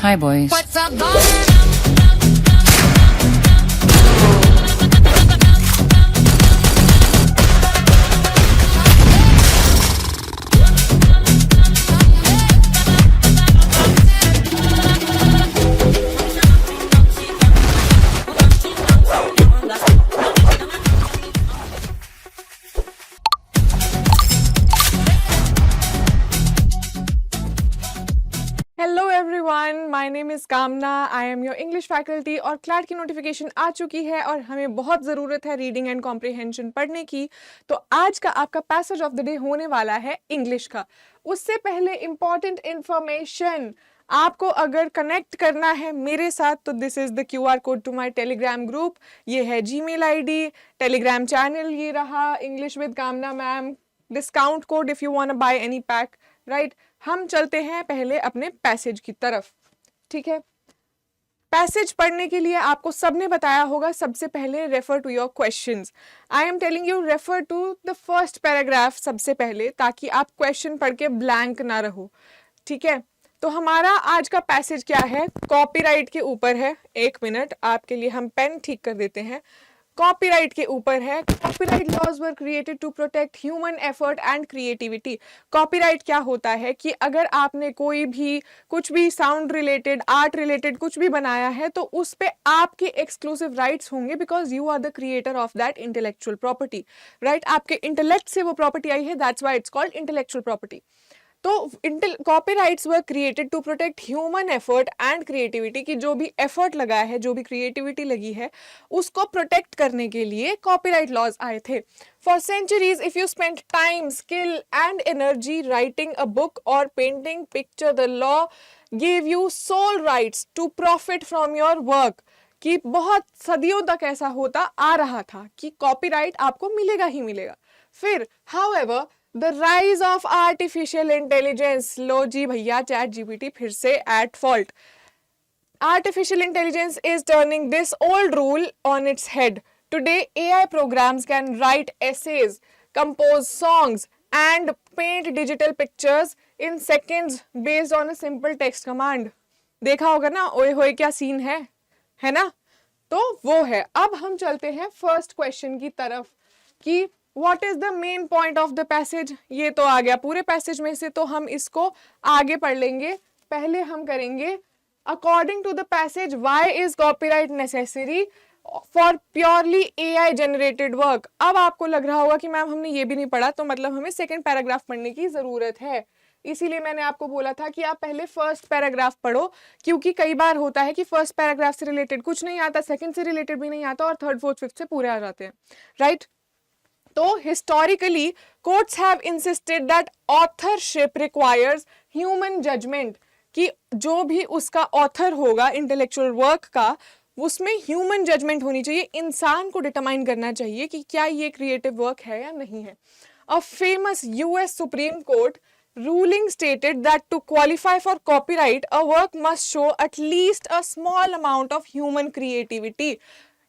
Hi, boys. What's up, boy? Hello everyone, my name is Kamana. I am your English faculty और CLAT की notification आ चुकी है और हमें बहुत ज़रूरत है रीडिंग एंड कॉम्प्रिहेंशन पढ़ने की। तो आज का आपका पैसेज ऑफ द डे होने वाला है इंग्लिश का। उससे पहले इम्पॉर्टेंट इन्फॉर्मेशन, आपको अगर कनेक्ट करना है मेरे साथ तो this is the QR code to my Telegram group. ये है जीमेल ID, टेलीग्राम चैनल ये रहा, English with Kamana ma'am, discount code if you want to buy any pack, right. हम चलते हैं पहले अपने पैसेज की तरफ, ठीक है। पैसेज पढ़ने के लिए आपको सबने बताया होगा सबसे पहले refer to your questions. I am telling you refer to the first paragraph सबसे पहले, ताकि आप क्वेश्चन पढ़ के ब्लैंक ना रहो, ठीक है। तो हमारा आज का पैसेज क्या है, कॉपीराइट के ऊपर है। एक मिनट, आपके लिए हम पेन ठीक कर देते हैं। कॉपीराइट के ऊपर है। Copyright laws were created to protect human effort and creativity. Copyright क्या होता है कि अगर आपने कोई भी कुछ भी साउंड रिलेटेड, आर्ट रिलेटेड कुछ भी बनाया है तो उस पे आपके एक्सक्लूसिव राइट्स होंगे, because you are the creator of that intellectual property, right. आपके इंटेलेक्ट से वो प्रॉपर्टी आई है, that's why it's called intellectual property. तो copyrights were created to protect human effort and creativity, की जो भी एफर्ट लगाया है, जो भी क्रिएटिविटी लगी है, उसको प्रोटेक्ट करने के लिए कॉपीराइट लॉज आए थे। For centuries if you spend time, skill and energy writing a book or painting picture, the law give you sole rights to profit from your work. कि बहुत सदियों तक ऐसा होता आ रहा था कि कॉपीराइट आपको मिलेगा ही मिलेगा। फिर however the rise of artificial intelligence, लो जी भैया चैट GPT फिर से at fault. Artificial intelligence is turning this old rule on its head. Today AI programs can write essays, compose songs and paint digital pictures in seconds based on a simple text command। देखा होगा ना ओए होए क्या scene है ना। तो वो है। अब हम चलते हैं फर्स्ट क्वेश्चन की तरफ कि What is the main point of the passage। ये तो आ गया पूरे पैसेज में से, तो हम इसको आगे पढ़ लेंगे। पहले हम करेंगे according to the passage why is copyright necessary for purely AI generated work. अब आपको लग रहा होगा कि मैम हमने ये भी नहीं पढ़ा, तो मतलब हमें सेकेंड पैराग्राफ पढ़ने की जरूरत है। इसीलिए मैंने आपको बोला था कि आप पहले फर्स्ट पैराग्राफ पढ़ो, क्योंकि कई बार होता है कि फर्स्ट पैराग्राफ से रिलेटेड कुछ नहीं आता, सेकंड से रिलेटेड भी नहीं आता और थर्ड फोर्थ फिफ्थ से पूरे आ जाते हैं, राइट। तो historically courts have insisted that authorship requires human judgment, कि जो भी उसका ऑथर होगा इंटेलेक्चुअल वर्क का, उसमें ह्यूमन जजमेंट होनी चाहिए। इंसान को डिटरमाइन करना चाहिए कि क्या ये क्रिएटिव वर्क है या नहीं है। A famous US supreme court ruling stated that to qualify for copyright a work must show at least a small amount of human creativity।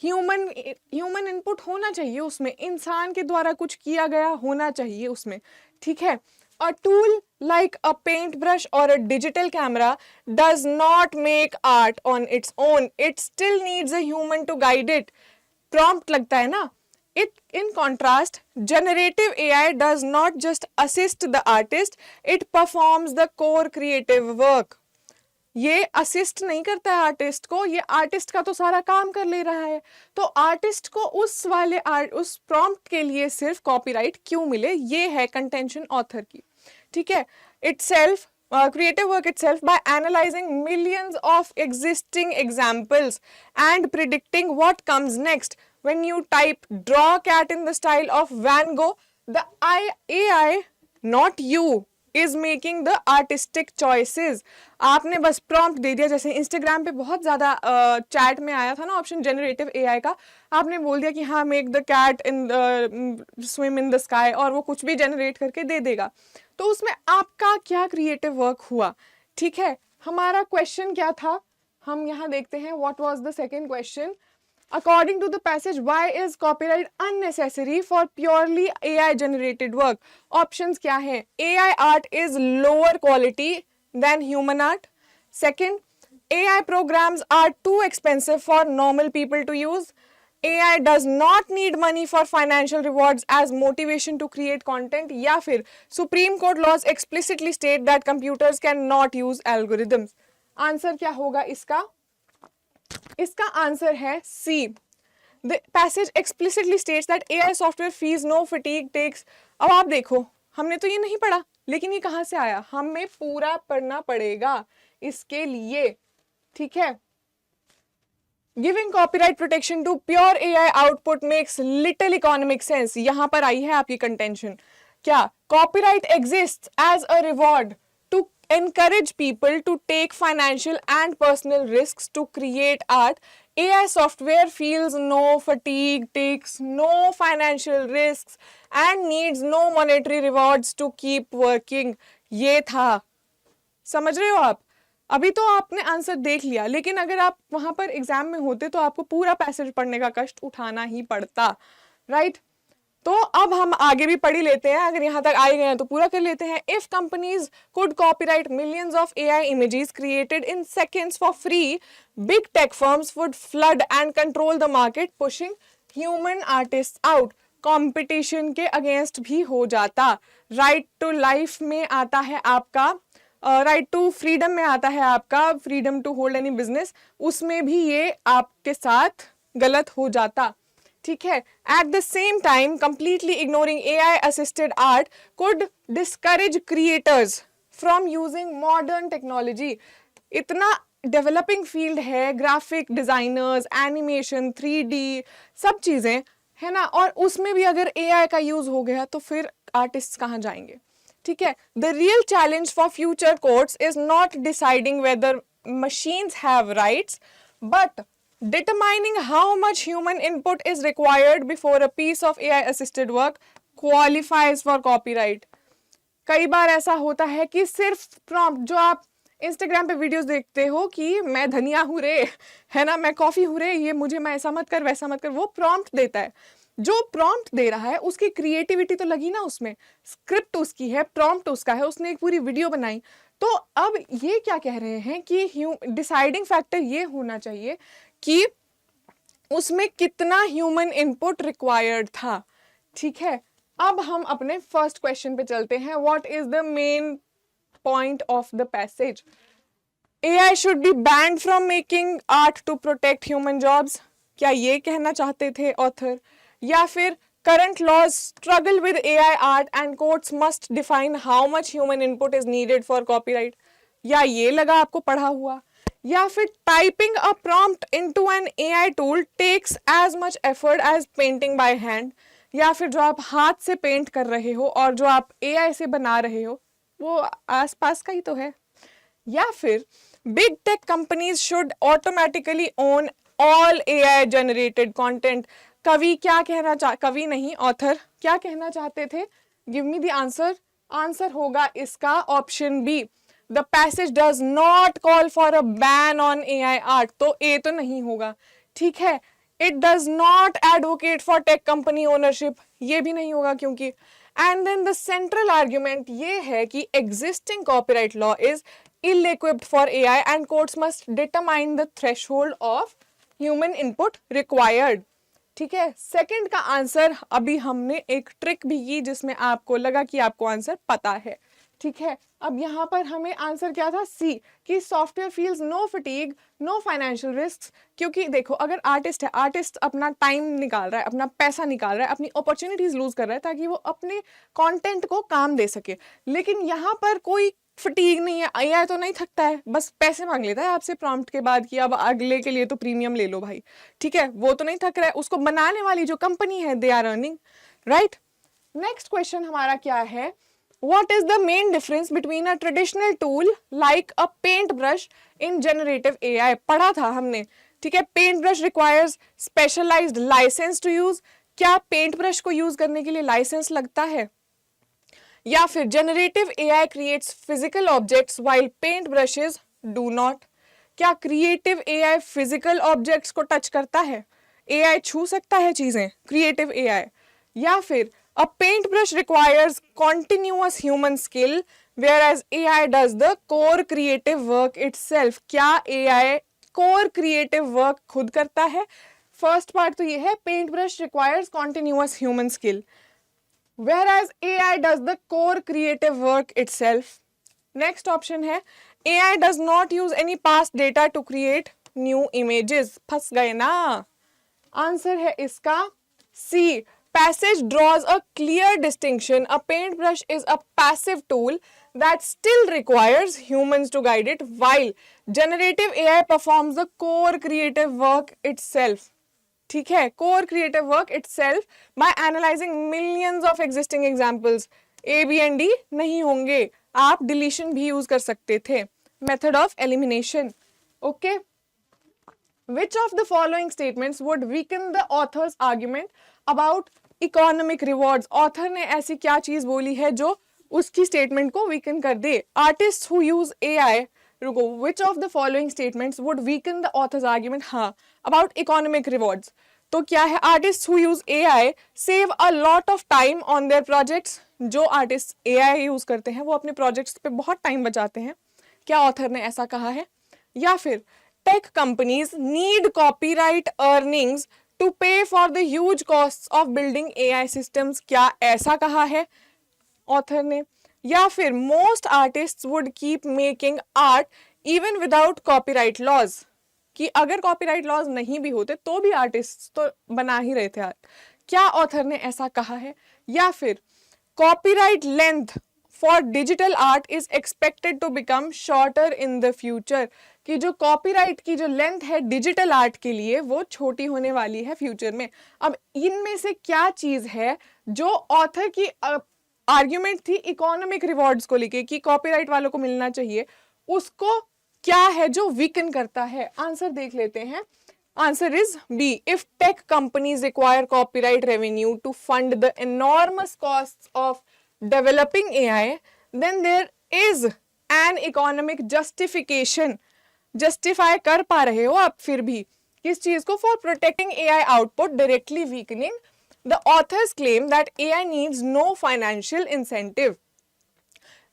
Human input होना चाहिए उसमें, इंसान के द्वारा कुछ किया गया होना चाहिए उसमें, ठीक है। A tool like a paint brush or a digital camera does not make art on its own, it still needs a human to guide it. Prompt लगता है ना। It in contrast generative AI does not just assist the artist, it performs the core creative work. ये assist नहीं करता है artist को, ये artist का तो सारा काम कर ले रहा है। तो आर्टिस्ट को उस प्रॉम्प्ट के लिए सिर्फ कॉपीराइट क्यों मिले, ये है कंटेंशन ऑथर की, ठीक है। Itself creative work itself by analyzing millions of existing examples and predicting what comes next. When you type draw cat in the style of Van Gogh, the AI, not you, is making the artistic choices। आपने बस prompt दे दिया, जैसे Instagram पे बहुत ज़्यादा chat में आया था ना ऑप्शन जनरेटिव AI का, आपने बोल दिया कि हाँ make the cat in swim in the sky, और वो कुछ भी जनरेट करके दे देगा। तो उसमें आपका क्या क्रिएटिव वर्क हुआ, ठीक है। हमारा क्वेश्चन क्या था, हम यहाँ देखते हैं what was the second question. According to the passage why is copyright unnecessary for purely AI generated work. Options क्या है, AI art is lower quality than human art. Second, AI programs are too expensive for normal people to use. AI does not need money for financial rewards as motivation to create content. या फिर Supreme Court laws explicitly state that computers cannot use algorithms. Answer क्या होगा इसका? इसका answer है C. The passage explicitly states that AI software fees no fatigue takes. अब आप देखो, हमने तो ये नहीं पढ़ा, लेकिन ये कहाँ से आया? हमें पूरा पढ़ना पड़ेगा इसके लिए, ठीक है? Giving copyright protection to pure AI output makes little economic sense. यहाँ पर आई है आपकी contention. क्या? Copyright exists as a reward to encourage people to take financial and personal risks to create art. AI software feels no fatigue, takes no financial risks and needs no monetary rewards to keep working. ये था, समझ रहे हो आप? अभी तो आपने answer देख लिया, लेकिन अगर आप वहां पर एग्जाम में होते तो आपको पूरा पैसेज पढ़ने का कष्ट उठाना ही पड़ता, राइट? तो अब हम आगे भी पढ़ ही लेते हैं, अगर यहाँ तक आए गए हैं तो पूरा कर लेते हैं. If companies could copyright millions of AI images created in seconds for free, big tech firms would flood and control the market, pushing human artists out. Competition के अगेंस्ट भी हो जाता. राइट टू लाइफ में आता है आपका, right to freedom में आता है आपका freedom to hold any business, उसमें भी ये आपके साथ गलत हो जाता, ठीक है? At the same time completely ignoring AI assisted art could discourage creators from using modern technology. इतना डेवलपिंग फील्ड है, ग्राफिक डिजाइनर्स, एनिमेशन, 3D सब चीजें है ना, और उसमें भी अगर AI का यूज हो गया तो फिर आर्टिस्ट कहाँ जाएंगे, ठीक है? The real challenge for future courts is not deciding weather machines have rights, but determining how much human input is required before a piece of AI assisted work qualifies for copyright. कई बार ऐसा होता है कि सिर्फ prompt, जो आप Instagram पे videos देखते हो कि मैं धनिया हूँ रे, है ना, मैं कॉफी हूँ रे, ये मुझे, मैं ऐसा मत कर वैसा मत कर, वो प्रॉम्प्ट देता है. जो प्रॉम्प्ट दे रहा है उसकी क्रिएटिविटी तो लगी ना उसमें, स्क्रिप्ट उसकी है, प्रॉम्प्ट उसका है, उसने एक पूरी वीडियो बनाई. तो अब ये क्या कह रहे हैं कि डिसाइडिंग फैक्टर ये होना चाहिए कि उसमें कितना ह्यूमन इनपुट रिक्वायर्ड था, ठीक है? अब हम अपने फर्स्ट क्वेश्चन पे चलते हैं. What is the main point of the passage? AI should be banned from making art to protect human jobs. क्या ये कहना चाहते थे ऑथर? या फिर current laws struggle with AI art and courts must define how much human input is needed for copyright? या ये लगा आपको पढ़ा हुआ? या फिर typing a prompt into an AI tool takes as much effort as painting by hand? या फिर जो आप हाथ से पेंट कर रहे हो और जो आप AI से बना रहे हो वो आसपास का ही तो है? या फिर big tech companies should automatically own all AI generated content? कवि क्या कहना कवि नहीं, ऑथर क्या कहना चाहते थे? Give me the answer. Answer होगा इसका option B. The passage does not call for a ban on AI art. तो ए तो नहीं होगा, ठीक है? It does not advocate for tech company ownership, ये भी नहीं होगा क्योंकि. And then the central argument ये है कि existing copyright law is ill-equipped for AI and courts must determine the threshold of human input required. ठीक है? सेकंड का आंसर, अभी हमने एक ट्रिक भी की जिसमें आपको लगा कि आपको आंसर पता है, ठीक है? अब यहाँ पर हमें आंसर क्या था? सी, कि software feels no fatigue, no financial risk. क्योंकि देखो, अगर आर्टिस्ट है, आर्टिस्ट अपना टाइम निकाल रहा है, अपना पैसा निकाल रहा है, अपनी अपॉर्चुनिटीज लूज कर रहा है ताकि वो अपने कंटेंट को काम दे सके. लेकिन यहाँ पर कोई फटीग नहीं है. AI तो नहीं थकता है, बस पैसे मांग लेता है आपसे प्रॉम्प्ट के बाद कि अब अगले के लिए तो प्रीमियम ले लो भाई, ठीक है? वो तो नहीं थक रहा है, उसको बनाने वाली जो कंपनी है they are earning, right? Next question हमारा क्या है? What is the main difference between a traditional tool like a paintbrush in generative AI? पढ़ा था हमने, ठीक है? Paintbrush requires specialized license to use. क्या paintbrush को यूज करने के लिए लाइसेंस लगता है? या फिर generative AI creates physical objects while paintbrushes do not. क्या creative AI physical objects को टच करता है? AI छू सकता है चीजें, creative AI. या फिर a paintbrush requires continuous human skill whereas AI does the core creative work itself. क्या AI core creative work खुद करता है? फर्स्ट पार्ट तो ये है, paint brush requires continuous human skill, whereas AI does the core creative work itself. Next option है AI does not use any past data to create new images. फंस गए ना? आंसर है इसका सी. Passage draws a clear distinction. A paintbrush is a passive tool that still requires humans to guide it, while generative AI performs the core creative work itself. ठीक है, core creative work itself by analyzing millions of existing examples. A, B and D नहीं होंगे, आप deletion भी use कर सकते थे. Method of elimination. Okay. Which of the following statements would weaken the author's argument about economic rewards? Author ने ऐसी क्या चीज बोली है जो उसकी statement को weaken कर दे? Artists who use AI, रुको, which of the following statements would weaken the author's argument? हाँ, about economic rewards. तो क्या है? Artists who use AI save a lot of time on their projects. जो artists AI use करते हैं वो अपने projects पे बहुत time बचाते हैं. क्या author ने ऐसा कहा है? या फिर tech companies need copyright earnings to pay for the huge costs of building AI systems. क्या ऐसा कहा है author ने? या फिर most artists would keep making art even without copyright laws. कि अगर copyright laws नहीं भी होते तो भी artists तो बना ही रहे थे art. क्या author ने ऐसा कहा है? या फिर copyright length for digital art is expected to become shorter in the future. कि जो कॉपीराइट की जो लेंथ है डिजिटल आर्ट के लिए वो छोटी होने वाली है फ्यूचर में. अब इनमें से क्या चीज है जो ऑथर की आर्ग्यूमेंट थी इकोनॉमिक रिवॉर्ड्स को लेके कि कॉपीराइट वालों को मिलना चाहिए, उसको क्या है जो वीकन करता है? आंसर देख लेते हैं. Answer is B. If tech companies require copyright revenue to fund the enormous costs of developing AI, then there is an economic justification. Justify कर पा रहे हो आप फिर भी किस चीज को? For protecting AI output directly weakening the authors claim that AI needs no financial incentive.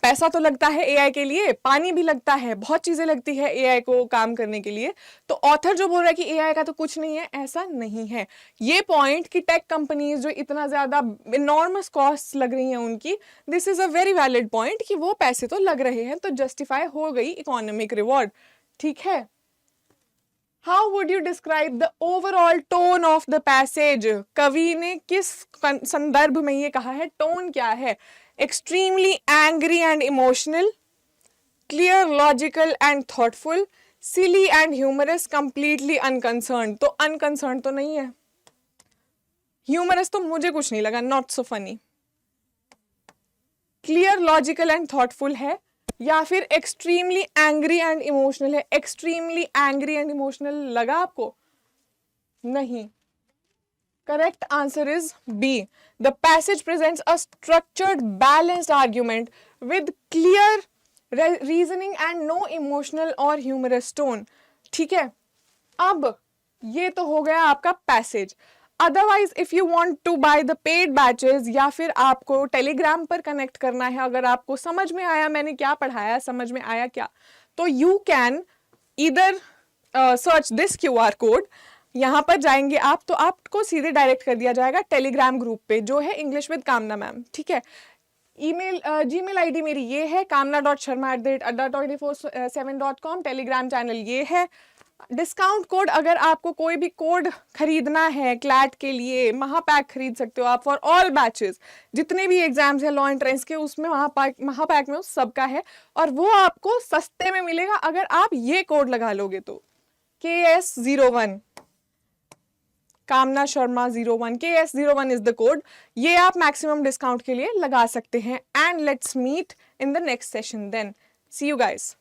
पैसा तो लगता है एआई के लिए, पानी भी लगता है, बहुत चीजें लगती है एआई को काम करने के लिए. तो ऑथर जो बोल रहा है कि एआई का तो कुछ नहीं है, ऐसा नहीं है. ये पॉइंट कि टेक कंपनीज जो इतना ज्यादा इनॉर्मस कॉस्ट लग रही हैं उनकी, this is a very valid point कि वो पैसे तो लग रहे हैं, तो जस्टिफाई हो गई इकोनॉमिक रिवॉर्ड. ठीक है. How would you describe the overall tone of the passage? कवि ने किस संदर्भ में ये कहा है? टोन क्या है? Extremely angry and emotional, clear, logical and thoughtful, silly and humorous, completely unconcern. तो अनकंसर्न तो नहीं है. ह्यूमरस तो मुझे कुछ नहीं लगा, not so funny. Clear, logical and thoughtful है, या फिर एक्सट्रीमली एंग्री एंड इमोशनल है? एक्सट्रीमली एंग्री एंड इमोशनल लगा आपको? नहीं. Correct answer is B. The passage presents a structured balanced argument with clear reasoning and no emotional और humorous tone. ठीक है. अब ये तो हो गया आपका passage. Otherwise if you want to buy the paid batches या फिर आपको टेलीग्राम पर कनेक्ट करना है, अगर आपको समझ में आया मैंने क्या पढ़ाया, समझ में आया क्या, तो you can either search this QR code. यहाँ पर जाएंगे आप तो आपको सीधे डायरेक्ट कर दिया जाएगा टेलीग्राम ग्रुप पे जो है इंग्लिश विद कामना मैम. ठीक है. ईमेल जीमेल आईडी मेरी ये है kamna.sharma@adda247.com. टेलीग्राम चैनल ये है. डिस्काउंट कोड, अगर आपको कोई भी कोड खरीदना है क्लैट के लिए, महापैक खरीद सकते हो आप फॉर ऑल बैचेस. जितने भी एग्जाम्स है लॉ एंट्रेंस के उसमें महापैक में उस सबका है, और वो आपको सस्ते में मिलेगा अगर आप ये कोड लगा लोगे तो. KS01 कामना Sharma 01, KS01 is the code. ये आप मैक्सिमम डिस्काउंट के लिए लगा सकते हैं. And let's meet in the next session then. See you guys.